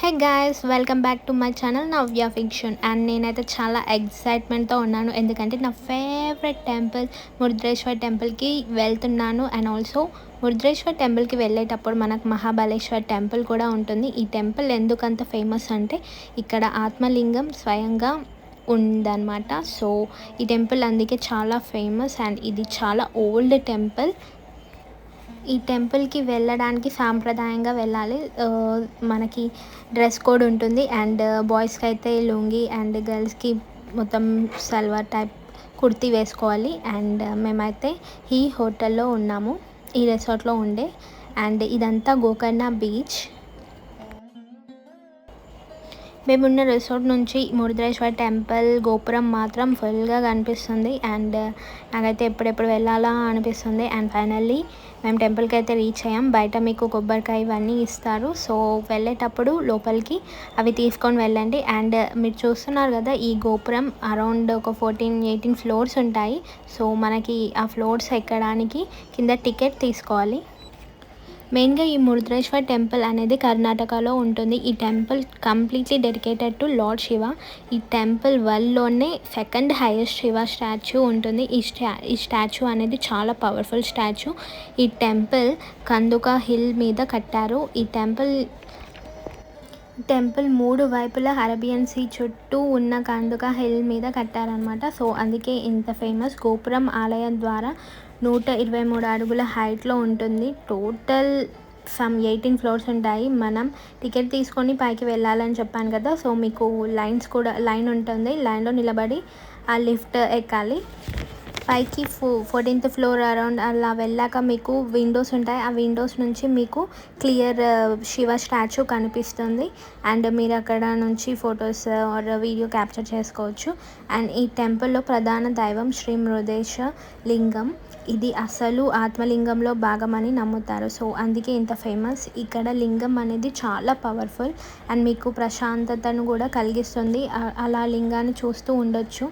Hey guys, welcome back to my channel Navya fiction. And నేనైతే చాలా ఎక్సైట్మెంట్తో ఉన్నాను, ఎందుకంటే నా ఫేవరెట్ టెంపుల్ మురుద్రేశ్వర్ టెంపుల్కి వెళ్తున్నాను. అండ్ ఆల్సో మురుద్రేశ్వర్ టెంపుల్కి వెళ్ళేటప్పుడు మనకు మహాబలేశ్వర్ టెంపుల్ కూడా ఉంటుంది. ఈ టెంపుల్ ఎందుకంత ఫేమస్ అంటే ఇక్కడ ఆత్మలింగం స్వయంగా ఉందన్నమాట. సో ఈ టెంపుల్ అందుకే చాలా ఫేమస్. అండ్ ఇది చాలా ఓల్డ్ టెంపుల్. ఈ టెంపుల్కి వెళ్ళడానికి సాంప్రదాయంగా వెళ్ళాలి. మనకి డ్రెస్ కోడ్ ఉంటుంది. అండ్ బాయ్స్కి అయితే లుంగి అండ్ గర్ల్స్కి మొత్తం సల్వార్ టైప్ కుర్తీ వేసుకోవాలి. అండ్ మేమైతే ఈ హోటల్లో ఉన్నాము, ఈ రిసార్ట్లో ఉండే. అండ్ ఇదంతా గోకర్ణ బీచ్. మేమున్న రిసార్ట్ నుంచి మురుద్రేశ్వర్ టెంపుల్ గోపురం మాత్రం ఫుల్గా కనిపిస్తుంది. అండ్ నాకైతే ఎప్పుడెప్పుడు వెళ్ళాలా అనిపిస్తుంది. అండ్ ఫైనల్లీ మేము టెంపుల్కి అయితే రీచ్ అయ్యాం. బయట మీకు కొబ్బరికాయ ఇవన్నీ ఇస్తారు. సో వెళ్ళేటప్పుడు లోపలికి అవి తీసుకొని వెళ్ళండి. అండ్ మీరు చూస్తున్నారు కదా, ఈ గోపురం అరౌండ్ ఒక 14-18 ఫ్లోర్స్ ఉంటాయి. సో మనకి ఆ ఫ్లోర్స్ ఎక్కడానికి కింద టికెట్ తీసుకోవాలి. మెయిన్గా ఈ మురుద్రేశ్వర్ టెంపుల్ అనేది కర్ణాటకలో ఉంటుంది. ఈ temple completely dedicated to lord Shiva. ఈ టెంపుల్ వరల్డ్లోనే సెకండ్ హైయెస్ట్ శివ స్టాచ్యూ ఉంటుంది. ఈ స్టాచ్యూ అనేది చాలా పవర్ఫుల్ స్టాచ్యూ. ఈ టెంపుల్ కందుక హిల్ మీద కట్టారు. ఈ టెంపుల్ 3 వైపులా అరేబియన్ సీ చుట్టూ ఉన్న కందుక హిల్ మీద కట్టారనమాట. సో అందుకే ఇంత ఫేమస్. గోపురం ఆలయం ద్వారా 123 అడుగుల హైట్లో ఉంటుంది. టోటల్ 18 ఫ్లోర్స్ ఉంటాయి. మనం టికెట్ తీసుకొని పైకి వెళ్ళాలని చెప్పాను కదా. సో మీకు లైన్ ఉంటుంది. లైన్లో నిలబడి ఆ లిఫ్ట్ ఎక్కాలి. పైకి 14th ఫ్లోర్ అరౌండ్ అలా వెళ్ళాక మీకు విండోస్ ఉంటాయి. ఆ విండోస్ నుంచి మీకు క్లియర్ శివ స్టాచ్యూ కనిపిస్తుంది. అండ్ మీరు అక్కడ నుంచి ఫొటోస్ ఆర్ వీడియో క్యాప్చర్ చేసుకోవచ్చు. అండ్ ఈ టెంపుల్లో ప్రధాన దైవం శ్రీ మృదేశ లింగం. ఇది అసలు ఆత్మలింగంలో భాగమని నమ్ముతారు. సో అందుకే ఇంత ఫేమస్. ఇక్కడ లింగం అనేది చాలా పవర్ఫుల్ అండ్ మీకు ప్రశాంతతను కూడా కలిగిస్తుంది. అలా లింగాన్ని చూస్తూ ఉండొచ్చు.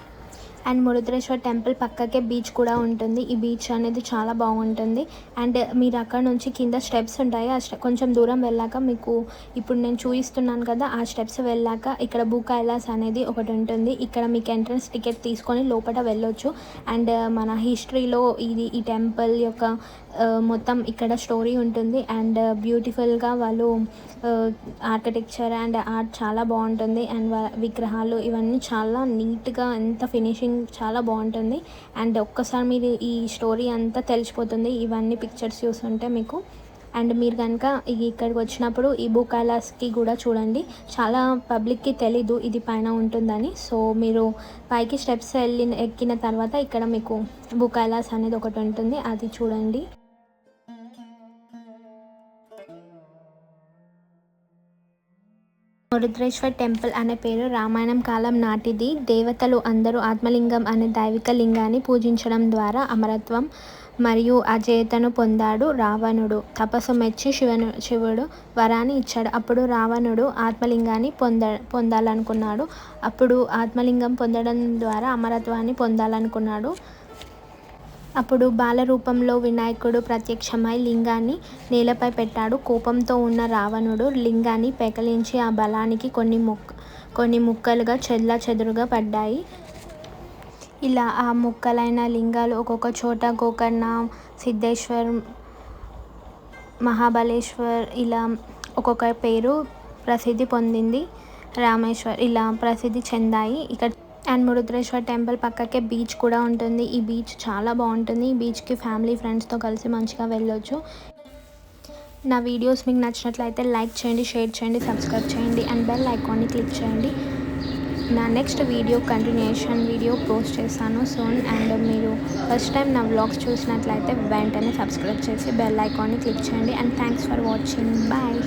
అండ్ మురుద్రేశ్వర్ టెంపుల్ పక్కకే బీచ్ కూడా ఉంటుంది. ఈ బీచ్ అనేది చాలా బాగుంటుంది. అండ్ మీరు అక్కడ నుంచి కింద స్టెప్స్ ఉంటాయి. కొంచెం దూరం వెళ్ళాక మీకు ఇప్పుడు నేను చూపిస్తున్నాను కదా, ఆ స్టెప్స్ వెళ్ళాక ఇక్కడ భూ కైలాస్ అనేది ఒకటి ఉంటుంది. ఇక్కడ మీకు ఎంట్రన్స్ టికెట్ తీసుకొని లోపల వెళ్ళొచ్చు. అండ్ మన హిస్టరీలో ఈ టెంపుల్ యొక్క మొత్తం ఇక్కడ స్టోరీ ఉంటుంది. అండ్ బ్యూటిఫుల్గా వాళ్ళు ఆర్కిటెక్చర్ అండ్ ఆర్ట్ చాలా బాగుంటుంది. అండ్ విగ్రహాలు ఇవన్నీ చాలా నీట్గా, ఎంత ఫినిషింగ్ చాలా బాగుంటుంది. అండ్ ఒక్కసారి మీరు ఈ స్టోరీ అంతా తెలిసిపోతుంది ఇవన్నీ పిక్చర్స్ చూస్తుంటే మీకు. అండ్ మీరు కనుక ఇక్కడికి వచ్చినప్పుడు ఈ భూ కైలాస్కి కూడా చూడండి. చాలా పబ్లిక్కి తెలీదు ఇది పైన ఉంటుందని. సో మీరు పైకి స్టెప్స్ ఎక్కిన తర్వాత ఇక్కడ మీకు భూ కైలాస్ అనేది ఒకటి ఉంటుంది, అది చూడండి. మురుద్రేశ్వర్ టెంపుల్ అనే పేరు రామాయణం కాలం నాటిది. దేవతలు అందరూ ఆత్మలింగం అనే దైవిక లింగాన్ని పూజించడం ద్వారా అమరత్వం మరియు అజేయతను పొందాడు. రావణుడు తపస్సు మెచ్చి శివుడు వరాన్ని ఇచ్చాడు. అప్పుడు రావణుడు ఆత్మలింగాన్ని పొందాలనుకున్నాడు. అప్పుడు ఆత్మలింగం పొందడం ద్వారా అమరత్వాన్ని పొందాలనుకున్నాడు. అప్పుడు బాల రూపంలో వినాయకుడు ప్రత్యక్షమై లింగాన్ని నేలపై పెట్టాడు. కోపంతో ఉన్న రావణుడు లింగాన్ని పెకలించి ఆ బలానికి కొన్ని ముక్కలుగా చెదురుగా పడ్డాయి. ఇలా ఆ ముక్కలైన లింగాలు ఒక్కొక్క చోట గోకర్ణ, సిద్ధేశ్వర్, మహాబలేశ్వర్ ఇలా ఒక్కొక్క పేరు ప్రసిద్ధి పొందింది. రామేశ్వర్ ఇలా ప్రసిద్ధి చెందాయి ఇక్కడ. అండ్ మురుద్రేశ్వర్ టెంపుల్ పక్కకే బీచ్ కూడా ఉంటుంది. ఈ బీచ్ చాలా బాగుంటుంది. ఈ బీచ్కి ఫ్యామిలీ ఫ్రెండ్స్తో కలిసి మంచిగా వెళ్ళొచ్చు. నా వీడియోస్ మీకు నచ్చినట్లయితే లైక్ చేయండి, షేర్ చేయండి, సబ్స్క్రైబ్ చేయండి అండ్ బెల్ ఐకాన్ని క్లిక్ చేయండి. నా next video continuation video post చేస్తాను సూన్. అండ్ మీరు ఫస్ట్ టైం నా వ్లాగ్స్ చూసినట్లయితే వెంటనే సబ్స్క్రైబ్ చేసి బెల్ ఐకాన్ని క్లిక్ చేయండి. And thanks for watching. Bye.